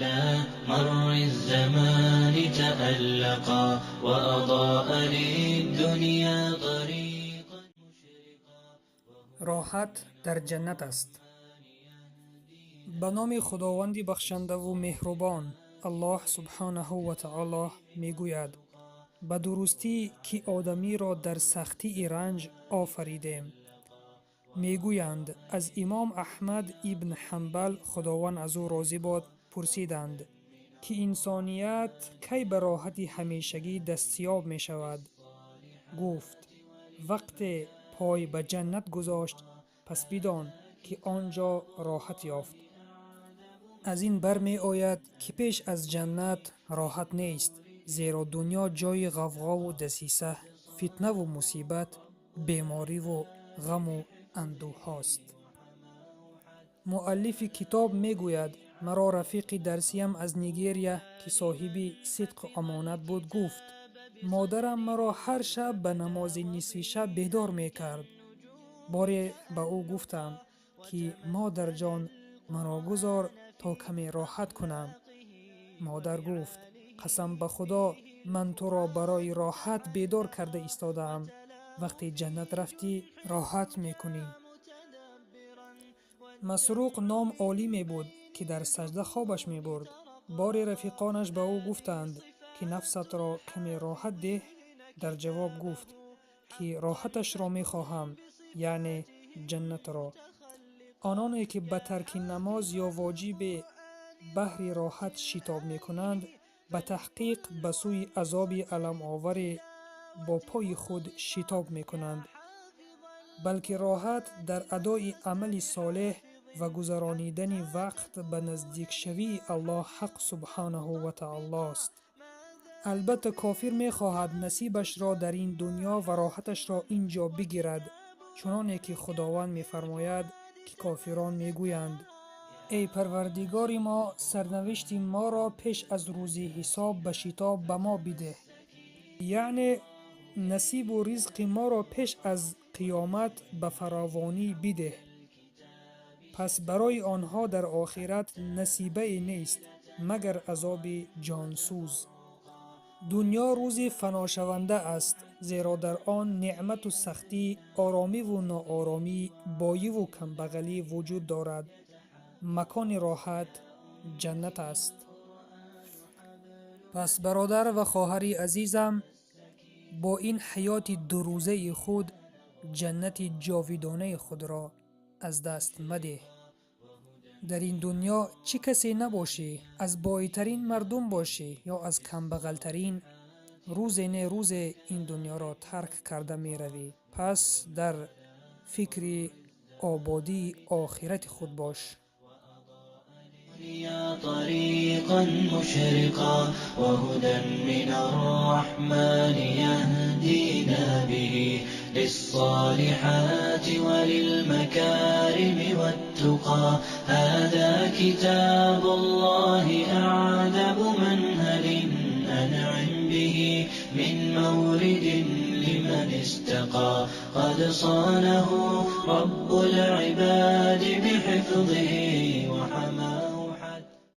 على مر الزمان تألقا وأضاء للدنيا طريقا مشرقا. راحت در جنت است. به نام خداوند بخشنده و مهربان. الله سبحانه و تعالی می گوید: به درستی که آدمی را در سختی رنج آفریدیم. می گویند از امام احمد ابن حنبل خداوند از او راضی باد پرسیدند که انسانیت کی به راحت همیشگی دستیاب می شود؟ گفت: وقت پای به جنت گذاشت پس بدان که آنجا راحت یافت. از این بر می آید که پیش از جنت راحت نیست، زیرا دنیا جای غوغا و دسیسه، فتنه و مصیبت، بیماری و غم و اندوه هاست. مؤلف کتاب می گوید: مرا رفیق درسیم از نیگریا که صاحب صدق و امانت بود گفت: مادرم مرا هر شب به نماز نصف شب بیدار می کرد. باری به او گفتم که مادر جان مرا گذار تا کمی راحت کنم. مادر گفت: قسم به خدا من تو را برای راحت بیدار کرده ایستادم، وقتی جنت رفتی راحت میکنی. مسروق نام عالمی بود که در سجده خوابش می برد. باری رفیقانش به او گفتند که نفست را کمی راحت ده. در جواب گفت که راحتش را می خواهم، یعنی جنت را. آنانی که به ترک نماز یا واجب بهر راحت شتاب می کنند، به تحقیق به سوی عذاب علم آور با پای خود شتاب می کنند. بلکه راحت در ادای عمل صالح و گذرانیدن وقت به نزدیک شوی الله حق سبحانه و تعالی است. البته کافر می خواهد نصیبش را در این دنیا و راحتش را اینجا بگیرد، چنانه که خداوند می فرماید که کافران می گویند: ای پروردگار ما، سرنوشت ما را پیش از روز حساب به شتاب به ما بده، یعنی نصیب و رزق ما را پیش از قیامت به فراوانی بده. پس برای آنها در آخرت نصیبه نیست مگر عذاب جانسوز. دنیا روز فناشونده است، زیرا در آن نعمت و سختی، آرامی و ناآرامی، بایی و کمبغلی وجود دارد. مکان راحت جنت است. پس برادر و خواهر عزیزم، با این حیات دو روزه خود جنت جاودانه خود را از دست مده. در این دنیا چه کسی نباشی، از بایترین مردم باشی یا از کمبغلترین، روز نه روز این دنیا را ترک کرده می روی. پس در فکر آبادی آخرت خود باش. طريقا مشرقا وهدى من الرحمن يهدينا به للصالحات وللمكارم والتقى. هذا كتاب الله أعذب منهل أنعم به من مورد لمن استقى. قد صانه رب العباد بحفظه وحماه